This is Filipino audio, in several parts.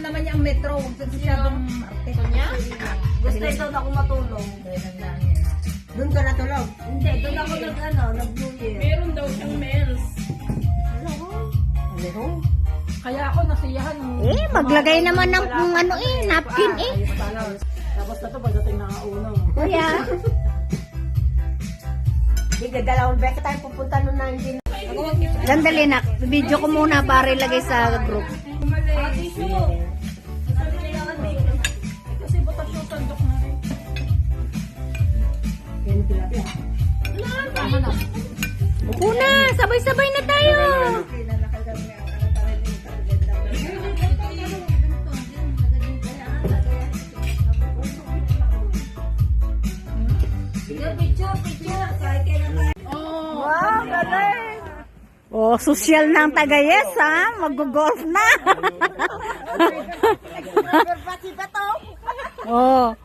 naman niya ang metro. Masyadong arte niya. Gusto daw na ako matulog. Doon ka natulog? Hindi, doon ako nag-New Year. Meron daw siyang mens. Ano? Kaya ako nasiyahan. Maglagay naman ng napkin eh. Tapos na to pagdating na uno. Kuya. Hindi, dalawang beses tayo pupunta nun na hindi. Sandali na. Video ko muna para ilagay sa group. Kasi butas yung sandok na rin. Upo na. Sabay-sabay na tayo. Wow, galing! Oh, social ng Tagayes ha. Mag-golf na. Oh.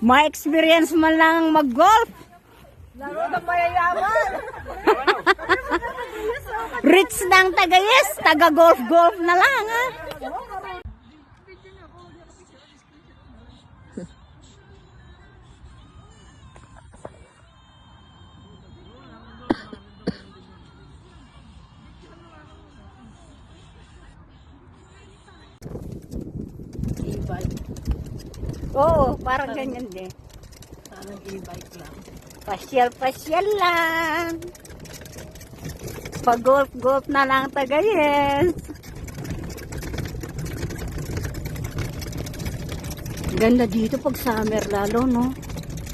Ma-experience man lang mag-golf. Laro na mayayaman! Rich ng Tagayes. Taga-golf-golf na lang ha. Oo, parang ganyan din. Parang e-bike lang. Pasyal-pasyal lang. Pag-golf-golf na lang Tagayes. Ganda dito pag summer lalo, no?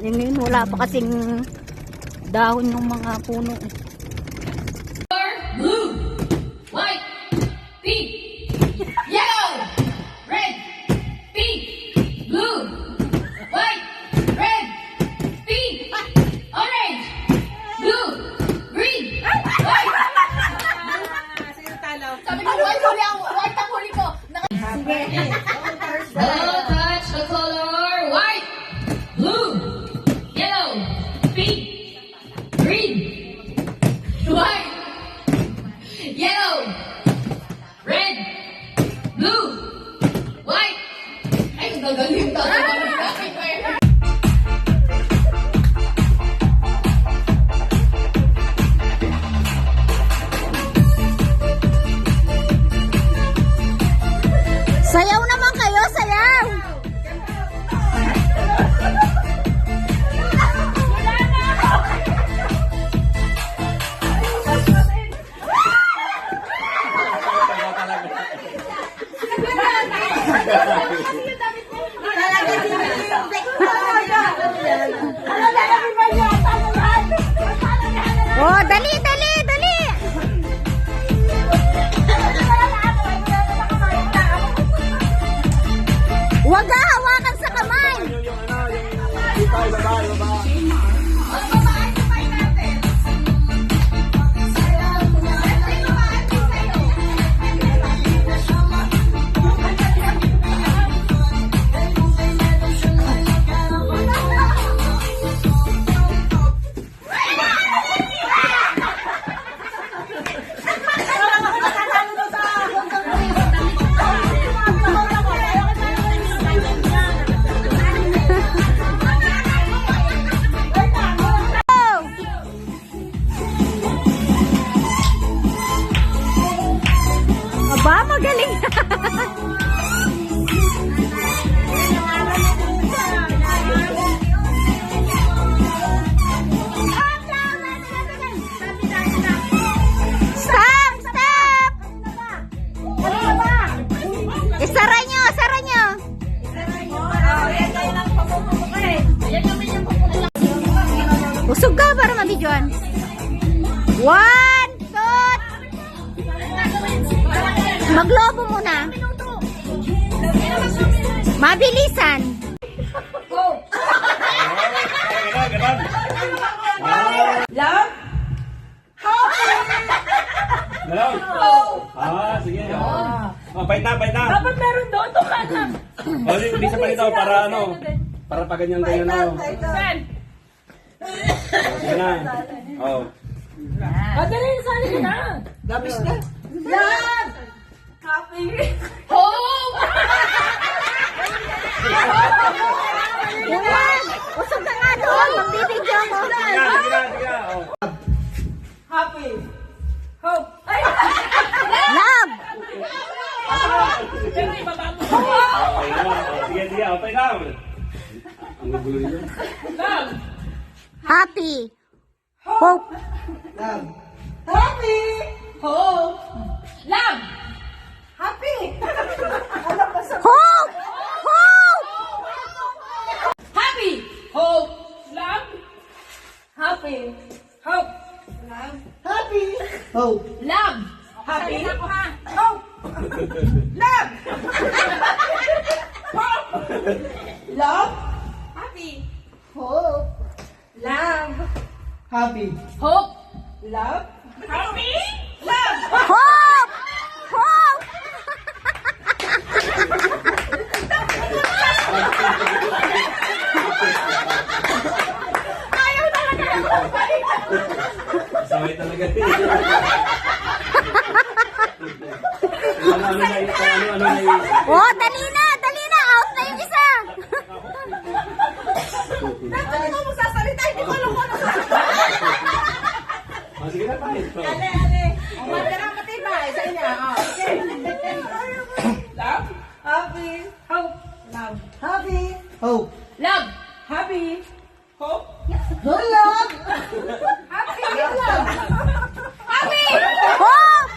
Yung ngayon, wala pa kasing dahon ng mga puno. Blue, white, pink, yellow, red, pink, blue, white, red, pink, orange, blue, green, white. Sabi ko, white huli ako, white ang huli ko. Hello, touch the color white, blue, yellow, pink, green, white, yellow, red, blue, white. Ay, gagaling talaga. Sayaw naman kayo, sayaw! Oh, dali, dali, dali! Huwag hawakan sa kamay! Aba, magaling! Stop! Stop! Isara nyo! Isara nyo! Usog ka para mabidyoan. 1, 2, maglobo muna. Mabilisan. Love? Galong. Sige. Pahit na. Dapat meron doon. Ito ka na. Hindi sa palito para para pa ganyan. Sen. Sige na. Dali, sali ka na. Gabis na. Love! Happy! Oh! Pero ibaba mo. Okay naman. Sige, sige. Okay lang. Ang gulo nyo. Love. Happy. Hope. Happy! Hope. Love. Happy! Alam ko sa... Hope! Hope! Happy. Hope. Love. Happy. Hope. Love. Happy! Hope. Love. Happy. Ako ha! Hope. Love. Love! Happy. Hope! Love. Happy. Hope. Love! Happy. Love. Hope! Hope! Sabay talaga. Ano na yung... Oh, dali na! Dali na! Out na yung isa! Dapat ikaw magsasalita, hindi ko alam kung ano ka. Oh, sige na tayo. Ale. O, magkarang matibay sa inyo. Okay. Love. Happy! Hope. Love. Happy! Hope. Love. Happy! Hope. Love! Happy. Love! Happy. Hope!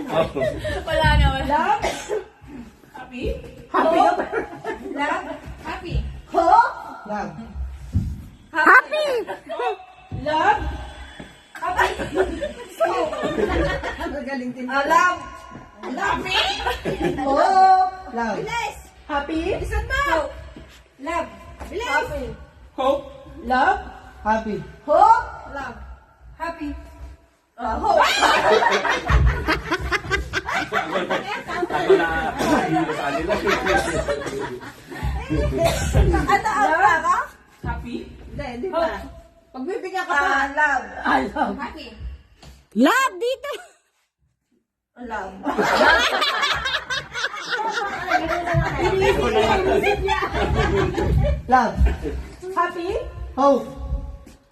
Hope! Wala naman. Love! Happy. Happy! Love. Happy. Hope! Love. Happy! Love! Happy! Magaling din. Love! Happy. Hope! Love. Bilis! Happy? Bilisan mo! Love! Bilis! Happy! Hope. Love! Happy. Hope! Love! Happy! Hope! Ako na hihilo sa kanila. Ano ang ka? Happy. Hindi, hindi pa. Pagbibigyan ka pa. Love! Love! Happy. Love dito! Love! Love. Happy? Hope.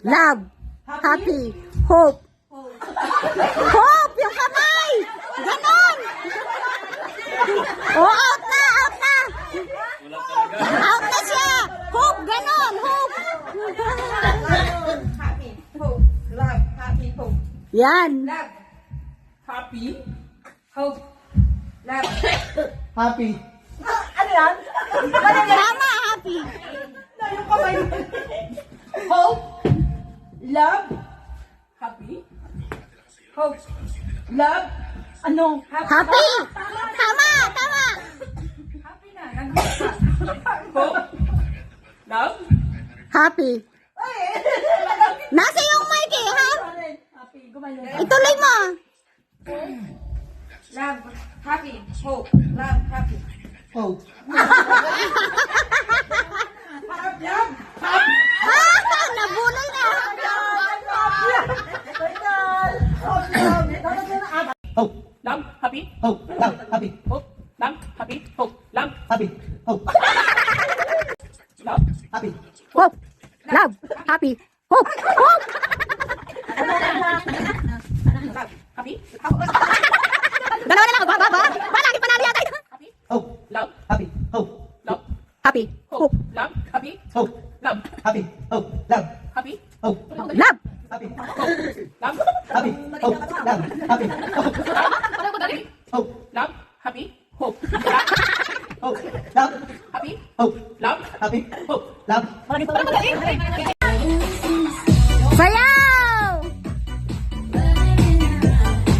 Love! Happy! Hope! Hope! Yung kamay! Ganon! Oh, out na! Out na! Out na siya! Hope! Ganon! Hope! Happy! Hope! Love! Happy! Hope! Yan! Love! Happy. Hope! Love! Happy. Ano yan? Tama! Happy! Yung kamay. Hope! Love! Happy. Hope! Love! Ano? Happy! Tama! Tama! Happy na. Nandun ka. Hope. Love. Happy! Nasa yung mic eh, ha? Happy. Gumayon. Ituloy mo! Love! Happy! Hope! Love! Happy! Hope. Love! Ah! Nabulol na! Hope. Love. Happy. Hope. Love. Happy. Hope. Love. Happy. Hope. Love. Happy. Hope. Love. Happy. Hope! Love! Happy! Hope! Hope! Love. Happy. Dalawa na lang! Ba? Lagi panalo yata! Hope. Love. Happy. Hope. Love. Happy! Hope. Hope! Love. Happy. Hope. Love. Happy. Hope. Love. Happy. Hope. Love! Happy. Love. Happy. Hope. Love. Happy. Hope. Ano ko dali? Hope. Love. Happy. Hope. Hope. Love. Happy. Hope. Love. Happy. Hope. Love. Ano ko dali? Sayaw!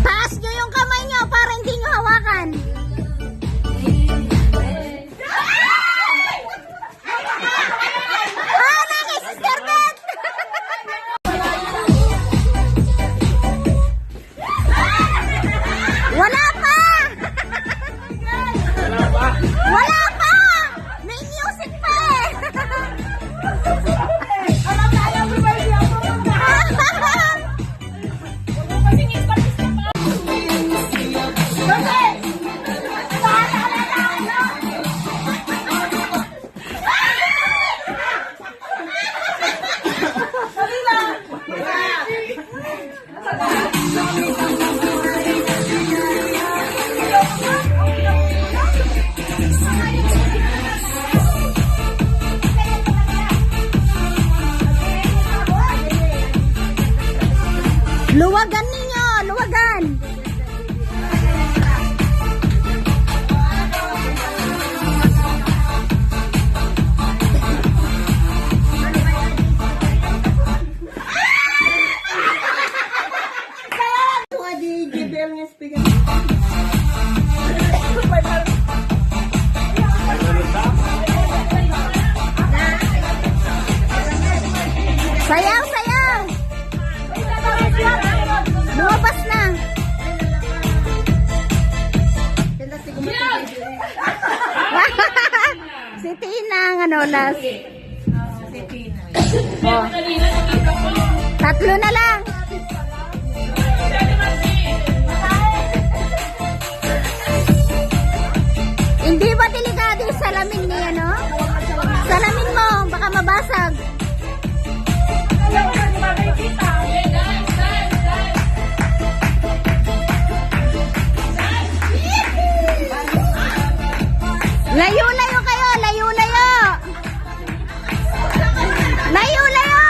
Taas nyo yung kamay nyo para hindi nyo hawakan. Ah, nangis, Sister Beth! Wala pa! Wala pa! May music pa eh! Luwagan ninyo, luwagan. Ito nga di JBL nga speaker. Sayaw, sayaw. Lumabas na. Kaya siguro Si Tina ang ano last. Oh. Tatlo na lang. Hindi ba delikado yung salamin niya, no? Salamin mo, baka mabasag. Layo-layo kayo, layo-layo. Layo-layo.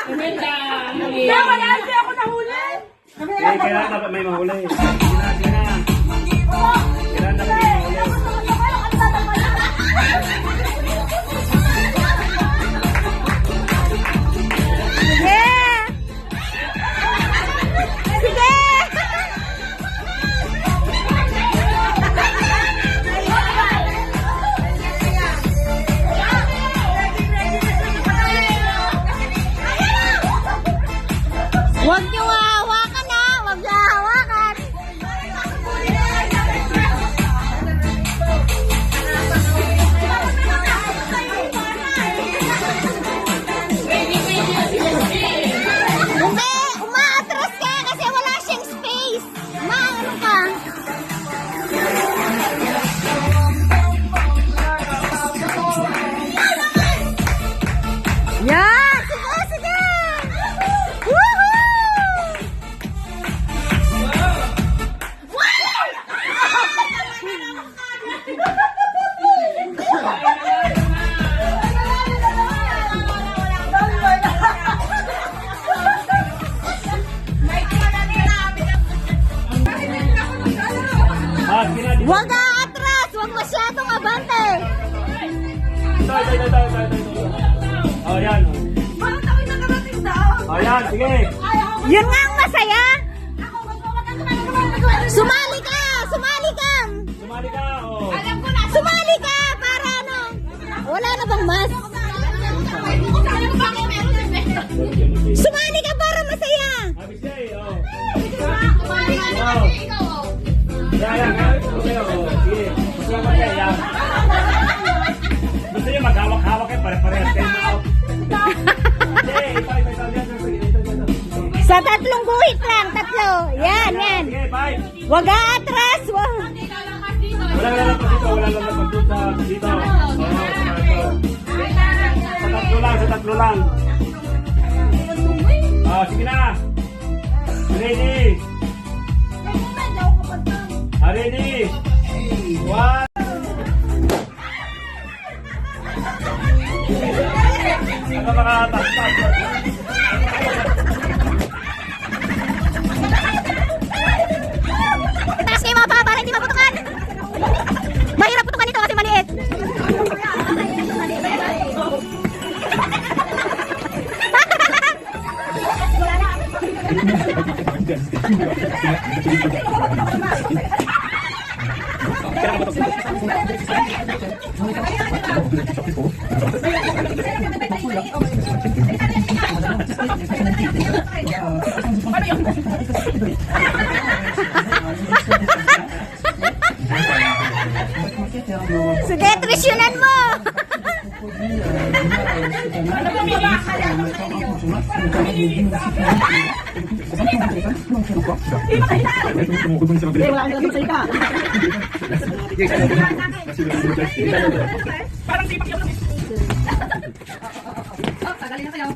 Kailangan dapat may mahuli. Sige na. Kailangan dapat may mahuli. Sige. Sige. Huwag niyo hawakan ha. Huwag niyo hawakan. Hindi, umaatras ka kasi wala siyang space. Maano ka? Yan! Sige, sige! Woohoo! Sige na. Huwag aatras! Huwag masyadong abante! Ito. Oh, yan. Oh, yan. Sige. Yun nga ang masaya! Sumali ka! Sumali ka! Sumali ka. Oh. Sumali ka! Para ano? Wala na bang mas? Sumali ka para masaya! Habis siya eh. Oh. Yan. Okay, oh. Sige. Masama kayo. Yan. Gusto niyo maghawak-hawak kayo. Pare-parehas kayo na out. Sige. Ito. Sa tatlong guhit lang, tatlo. Yan. Sige, bye. Huwag aatras! Wag. Wala lang dito. Dito. Sa tatlo lang. Oh, sige na. Ready. Ready. One. Ano makatatas? Taas kayo mga paa para hindi maputukan. Mahirap putukan ito kasi maliit. Sige, trisyonan mo. Parang sipak yung... Oh, tagalin na kayo.